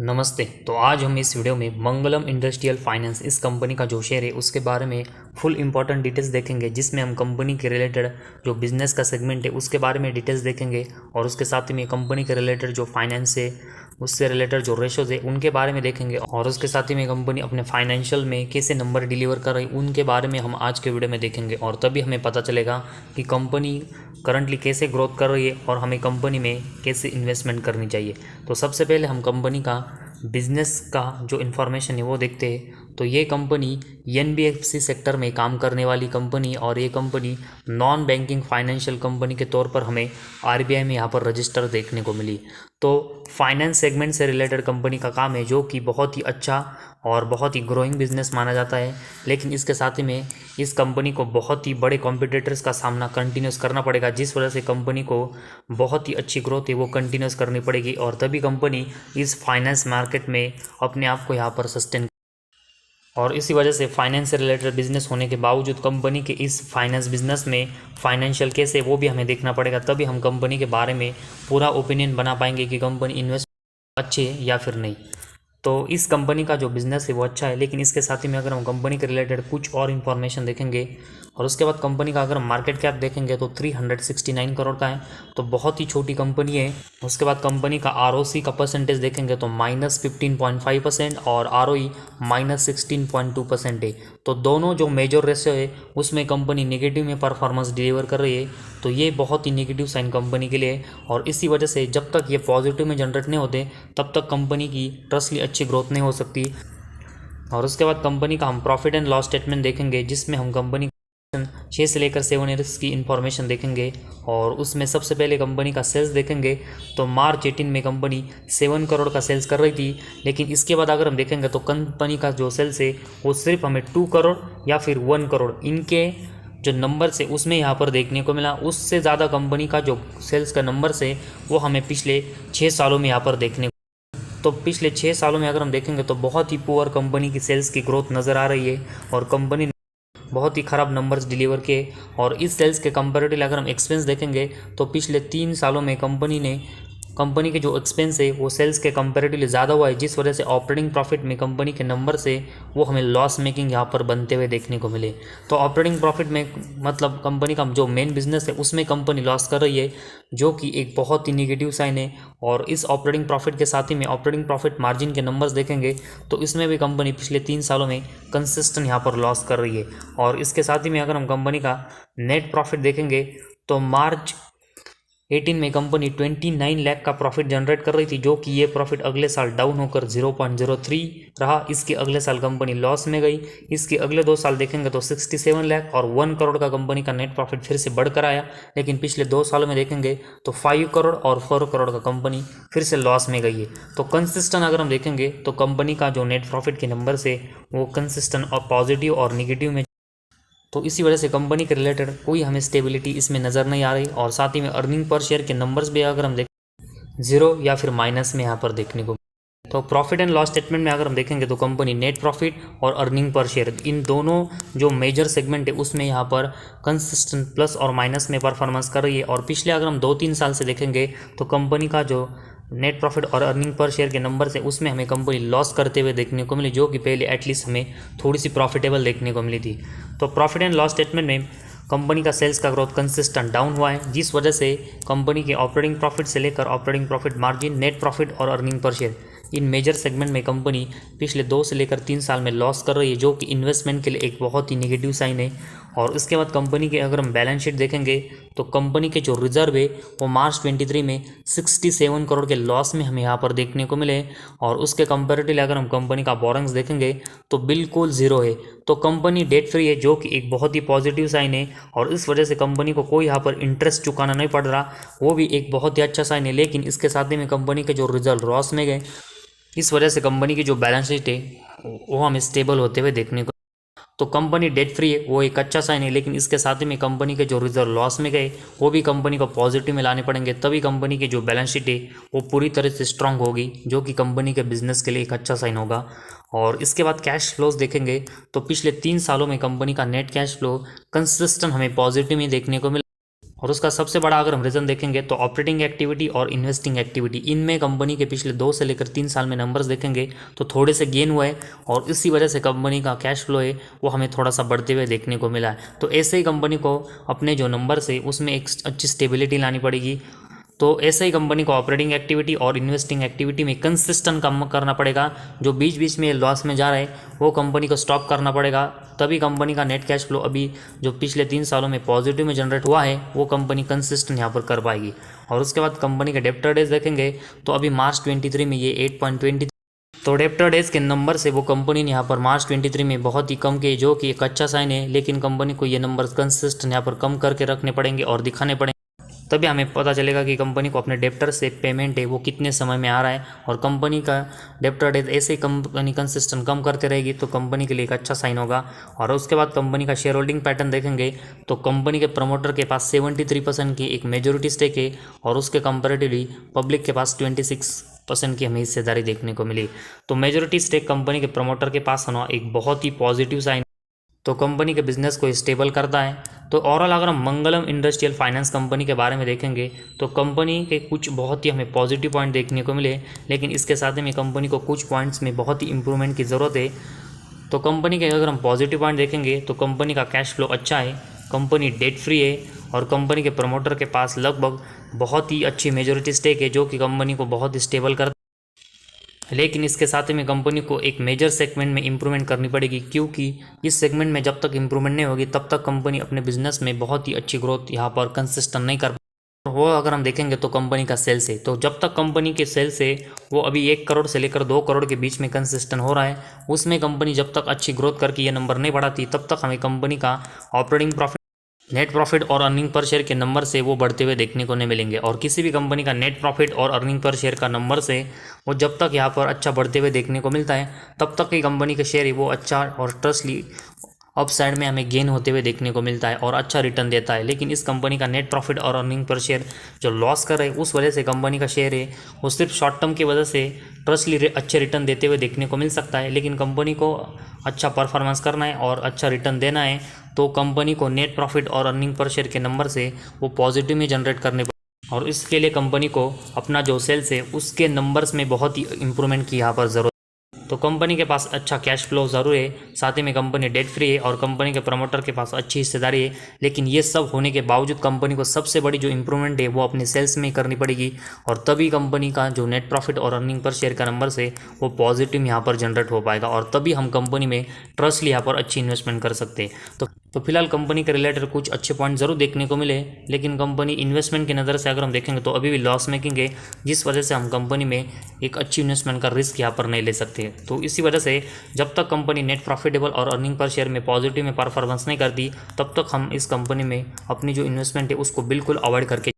नमस्ते। तो आज हम इस वीडियो में मंगलम इंडस्ट्रियल फाइनेंस इस कंपनी का जो शेयर है उसके बारे में फुल इंपॉर्टेंट डिटेल्स देखेंगे, जिसमें हम कंपनी के रिलेटेड जो बिजनेस का सेगमेंट है उसके बारे में डिटेल्स देखेंगे और उसके साथ ही में कंपनी के रिलेटेड जो फाइनेंस है उससे रिलेटेड जो रेशोज है उनके बारे में देखेंगे और उसके साथ ही में कंपनी अपने फाइनेंशियल में कैसे नंबर डिलीवर कर रही उनके बारे में हम आज के वीडियो में देखेंगे। और तभी हमें पता चलेगा कि कंपनी करंटली कैसे ग्रोथ कर रही है और हमें कंपनी में कैसे इन्वेस्टमेंट करनी चाहिए। तो सबसे पहले हम कंपनी का बिजनेस का जो इन्फॉर्मेशन है वो देखते हैं। तो ये कंपनी एनबीएफसी सेक्टर में काम करने वाली कंपनी और ये company non banking financial company के तौर पर हमें आरबीआई में यहाँ पर रजिस्टर देखने को मिली। तो फाइनेंस सेगमेंट से रिलेटेड कंपनी का काम है, जो कि बहुत ही अच्छा और बहुत ही ग्रोइंग बिजनेस माना जाता है। लेकिन इसके साथ ही में इस कंपनी को बहुत ही बड़े कॉम्पिटिटर्स का सामना कंटिन्यूस करना पड़ेगा, जिस वजह से कंपनी को बहुत ही अच्छी ग्रोथ है वो कंटिन्यूस करनी पड़ेगी और तभी कंपनी इस फाइनेंस मार्केट में अपने आप को यहाँ पर सस्टेन। और इसी वजह से फाइनेंस से रिलेटेड बिजनेस होने के बावजूद कंपनी के इस फाइनेंस बिजनेस में फाइनेंशियल कैसे वो भी हमें देखना पड़ेगा, तभी हम कंपनी के बारे में पूरा ओपिनियन बना पाएंगे कि कंपनी इन्वेस्ट अच्छी है या फिर नहीं। तो इस कंपनी का जो बिज़नेस है वो अच्छा है, लेकिन इसके साथ ही में अगर हम कंपनी के रिलेटेड कुछ और इन्फॉर्मेशन देखेंगे और उसके बाद कंपनी का अगर हम मार्केट कैप देखेंगे तो 369 करोड़ का है, तो बहुत ही छोटी कंपनी है। उसके बाद कंपनी का आरओसी का परसेंटेज देखेंगे तो -15.5% और आरओई -16.2% है। तो दोनों जो मेजर रेशियो है उसमें कंपनी नेगेटिव में परफॉर्मेंस डिलीवर कर रही है, तो ये बहुत ही नेगेटिव साइन कंपनी के लिए। और इसी वजह से जब तक ये पॉजिटिव में जनरेट नहीं होते तब तक कंपनी की ट्रस्टली अच्छी ग्रोथ नहीं हो सकती। और उसके बाद कंपनी का हम प्रॉफिट एंड लॉस स्टेटमेंट देखेंगे, जिसमें हम कंपनी 6 से लेकर 7 ईयर्स की इन्फॉर्मेशन देखेंगे और उसमें सबसे पहले कंपनी का सेल्स देखेंगे। तो मार्च 18 में कंपनी 7 करोड़ का सेल्स कर रही थी, लेकिन इसके बाद अगर हम देखेंगे तो कंपनी का जो सेल्स है वो सिर्फ हमें 2 करोड़ या फिर 1 करोड़ इनके जो नंबर से उसमें यहाँ पर देखने को मिला। उससे ज़्यादा कंपनी का जो सेल्स का नंबर से वो हमें पिछले 6 सालों में यहाँ पर देखने को। तो पिछले 6 सालों में अगर हम देखेंगे तो बहुत ही पुअर कंपनी की सेल्स की ग्रोथ नज़र आ रही है और कंपनी बहुत ही ख़राब नंबर्स डिलीवर किए। और इस सेल्स के कंपैरेटिवली अगर हम एक्सपेंस देखेंगे तो पिछले 3 सालों में कंपनी के जो एक्सपेंस है वो सेल्स के कंपैरेटिवली ज़्यादा हुआ है, जिस वजह से ऑपरेटिंग प्रॉफिट में कंपनी के नंबर से वो हमें लॉस मेकिंग यहाँ पर बनते हुए देखने को मिले। तो ऑपरेटिंग प्रॉफिट में मतलब कंपनी का जो मेन बिजनेस है उसमें कंपनी लॉस कर रही है, जो कि एक बहुत ही निगेटिव साइन है। और इस ऑपरेटिंग प्रॉफिट के साथ ही में ऑपरेटिंग प्रॉफिट मार्जिन के नंबर्स देखेंगे तो इसमें भी कंपनी पिछले 3 सालों में कंसिस्टेंट यहाँ पर लॉस कर रही है। और इसके साथ ही में अगर हम कंपनी का नेट प्रॉफिट देखेंगे तो मार्च 18 में कंपनी 29 लाख का प्रॉफिट जनरेट कर रही थी, जो कि ये प्रॉफिट अगले साल डाउन होकर 0.03 रहा। इसके अगले साल कंपनी लॉस में गई। इसके अगले 2 साल देखेंगे तो 67 लाख और 1 करोड़ का कंपनी का नेट प्रॉफिट फिर से बढ़कर आया। लेकिन पिछले 2 सालों में देखेंगे तो 5 करोड़ और 4 करोड़ का कंपनी फिर से लॉस में गई है। तो कंसिस्टेंट अगर हम देखेंगे तो कंपनी का जो नेट प्रॉफिट के नंबर से वो कंसिस्टेंट और पॉजिटिव और निगेटिव में। तो इसी वजह से कंपनी के रिलेटेड कोई हमें स्टेबिलिटी इसमें नज़र नहीं आ रही। और साथ ही में अर्निंग पर शेयर के नंबर्स भी अगर हम देखें 0 या फिर माइनस में यहाँ पर देखने को। तो प्रॉफिट एंड लॉस स्टेटमेंट में अगर हम देखेंगे तो कंपनी नेट प्रॉफिट और अर्निंग पर शेयर इन दोनों जो मेजर सेगमेंट है उसमें यहाँ पर कंसिस्टेंट प्लस और माइनस में परफॉर्मेंस कर रही है। और पिछले अगर हम 2-3 साल से देखेंगे तो कंपनी का जो नेट प्रॉफिट और अर्निंग पर शेयर के नंबर से उसमें हमें कंपनी लॉस करते हुए देखने को मिली, जो कि पहले एटलीस्ट हमें थोड़ी सी प्रॉफिटेबल देखने को मिली थी। तो प्रॉफिट एंड लॉस स्टेटमेंट में कंपनी का सेल्स का ग्रोथ कंसिस्टेंट डाउन हुआ है, जिस वजह से कंपनी के ऑपरेटिंग प्रॉफिट से लेकर operating profit margin, net profit और earning per share in major segment में कंपनी पिछले 2 से लेकर 3 साल में लॉस कर रही है, जो कि इन्वेस्टमेंट के लिए एक बहुत ही नेगेटिव साइन है। और उसके बाद कंपनी के अगर हम बैलेंस शीट देखेंगे तो कंपनी के जो रिजर्व है वो मार्च 23 में 67 करोड़ के लॉस में हमें यहाँ पर देखने को मिले। और उसके कंपैरेटिवली अगर हम कंपनी का बोरेंग्स देखेंगे तो बिल्कुल 0 है। तो कंपनी डेट फ्री है, जो कि एक बहुत ही पॉजिटिव साइन है। और इस वजह से कंपनी को कोई यहाँ पर इंटरेस्ट चुकाना नहीं पड़ रहा, वो भी एक बहुत ही अच्छा साइन है। लेकिन इसके साथ ही में कंपनी के जो रिजल्ट लॉस में गए, इस वजह से कंपनी की जो बैलेंस शीट है वो हमें स्टेबल होते हुए देखने को। तो कंपनी डेट फ्री है वो एक अच्छा साइन है, लेकिन इसके साथ ही में कंपनी के जो रिजर्व लॉस में गए वो भी कंपनी को पॉजिटिव में लाने पड़ेंगे, तभी कंपनी की जो बैलेंस शीट है वो पूरी तरह से स्ट्रांग होगी, जो कि कंपनी के बिजनेस के लिए एक अच्छा साइन होगा। और इसके बाद कैश फ्लोज देखेंगे तो पिछले 3 सालों में कंपनी का नेट कैश फ्लो कंसिस्टेंट हमें पॉजिटिव में देखने को मिला। और उसका सबसे बड़ा अगर हम रीज़न देखेंगे तो ऑपरेटिंग एक्टिविटी और इन्वेस्टिंग एक्टिविटी, इनमें कंपनी के पिछले 2 से लेकर 3 साल में नंबर्स देखेंगे तो थोड़े से गेन हुआ है और इसी वजह से कंपनी का कैश फ्लो है वो हमें थोड़ा सा बढ़ते हुए देखने को मिला है। तो ऐसे ही कंपनी को अपने जो नंबर्स है उसमें एक अच्छी स्टेबिलिटी लानी पड़ेगी। तो ऐसे ही कंपनी को ऑपरेटिंग एक्टिविटी और इन्वेस्टिंग एक्टिविटी में कंसिस्टेंट काम करना पड़ेगा। जो बीच बीच में लॉस में जा रहा है वो कंपनी को स्टॉप करना पड़ेगा, तभी कंपनी का नेट कैश फ्लो अभी जो पिछले 3 सालों में पॉजिटिव में जनरेट हुआ है वो कंपनी कंसिस्टेंट यहाँ पर कर पाएगी। और उसके बाद कंपनी के डेब्टर डेज देखेंगे तो अभी मार्च 23 में ये 8.20, तो डेब्टर डेज के नंबर से वो कंपनी ने यहाँ पर मार्च 23 में बहुत ही कम किए, जो कि एक अच्छा साइन है। लेकिन कंपनी को ये नंबर कंसिस्टेंट यहाँ पर कम करके रखने पड़ेंगे और दिखाने पड़ेंगे, तभी हमें पता चलेगा कि कंपनी को अपने डेप्टर से पेमेंट है वो कितने समय में आ रहा है। और कंपनी का डेप्टर डेज ऐसे ही कंपनी कंसिस्टेंट कम करते रहेगी तो कंपनी के लिए एक अच्छा साइन होगा। और उसके बाद कंपनी का शेयर होल्डिंग पैटर्न देखेंगे तो कंपनी के प्रमोटर के पास 73% की एक मेजोरिटी स्टेक है और उसके कंपेरेटिवली पब्लिक के पास 26% की हमें हिस्सेदारी देखने को मिली। तो मेजोरिटी स्टेक कंपनी के प्रमोटर के पास होना एक बहुत ही पॉजिटिव साइन, तो कंपनी के बिजनेस को स्टेबल करता है। तो ओवरऑल अगर हम मंगलम इंडस्ट्रियल फाइनेंस कंपनी के बारे में देखेंगे तो कंपनी के कुछ बहुत ही हमें पॉजिटिव पॉइंट देखने को मिले, लेकिन इसके साथ ही में कंपनी को कुछ पॉइंट्स में बहुत ही इंप्रूवमेंट की ज़रूरत है। तो कंपनी के अगर हम पॉजिटिव पॉइंट देखेंगे तो कंपनी का कैश फ्लो अच्छा है, कंपनी डेट फ्री है और कंपनी के प्रमोटर के पास लगभग बहुत ही अच्छी मेजोरिटी स्टेक है जो कि कंपनी को बहुत स्टेबल करता है। लेकिन इसके साथ में कंपनी को एक मेजर सेगमेंट में इंप्रूवमेंट करनी पड़ेगी, क्योंकि इस सेगमेंट में जब तक इंप्रूवमेंट नहीं होगी तब तक कंपनी अपने बिजनेस में बहुत ही अच्छी ग्रोथ यहाँ पर कंसिस्टेंट नहीं कर वो। अगर हम देखेंगे तो कंपनी का सेल्स है, तो जब तक कंपनी के सेल्स है वो अभी 1 करोड़ से लेकर 2 करोड़ के बीच में कंसिस्टेंट हो रहा है, उसमें कंपनी जब तक अच्छी ग्रोथ करके ये नंबर नहीं बढ़ाती तब तक हमें कंपनी का ऑपरेटिंग प्रॉफिट, नेट प्रॉफिट और अर्निंग पर शेयर के नंबर से वो बढ़ते हुए देखने को नहीं मिलेंगे। और किसी भी कंपनी का नेट प्रॉफिट और अर्निंग पर शेयर का नंबर से वो जब तक यहाँ पर अच्छा बढ़ते हुए देखने को मिलता है तब तक ही कंपनी के शेयर है वो अच्छा और ट्रस्टली अप साइड में हमें गेन होते हुए देखने को मिलता है और अच्छा रिटर्न देता है। लेकिन इस कंपनी का नेट प्रॉफिट और अर्निंग पर शेयर जो लॉस कर रहे हैं उस वजह से कंपनी का शेयर है वो सिर्फ शॉर्ट टर्म की वजह से ट्रस्टली अच्छे रिटर्न देते हुए देखने को मिल सकता है। लेकिन कंपनी को अच्छा परफॉर्मेंस करना है और अच्छा रिटर्न देना है तो कंपनी को नेट प्रॉफिट और अर्निंग पर शेयर के नंबर से वो पॉजिटिव में जनरेट करने पड़े और इसके लिए कंपनी को अपना जो सेल्स है उसके नंबर्स में बहुत ही इंप्रूवमेंट की यहाँ पर ज़रूरत। तो कंपनी के पास अच्छा कैश फ्लो ज़रूर है, साथ ही में कंपनी डेट फ्री है और कंपनी के प्रमोटर के पास अच्छी हिस्सेदारी है। लेकिन ये सब होने के बावजूद कंपनी को सबसे बड़ी जो इंप्रूवमेंट है वो अपने सेल्स में करनी पड़ेगी और तभी कंपनी का जो नेट प्रॉफिट और अर्निंग पर शेयर का नंबर से वो पॉजिटिव यहाँ पर जनरेट हो पाएगा और तभी हम कंपनी में ट्रस्टली यहाँ पर अच्छी इन्वेस्टमेंट कर सकते हैं। तो फिलहाल कंपनी के रिलेटेड कुछ अच्छे पॉइंट ज़रूर देखने को मिले, लेकिन कंपनी इन्वेस्टमेंट की नज़र से अगर हम देखेंगे तो अभी भी लॉस मेकिंग है, जिस वजह से हम कंपनी में एक अच्छी इन्वेस्टमेंट का रिस्क यहाँ पर नहीं ले सकते। तो इसी वजह से जब तक कंपनी नेट प्रॉफिटेबल और अर्निंग पर शेयर में पॉजिटिव में परफॉर्मेंस नहीं करती तब तक हम इस कंपनी में अपनी जो इन्वेस्टमेंट है उसको बिल्कुल अवॉइड करके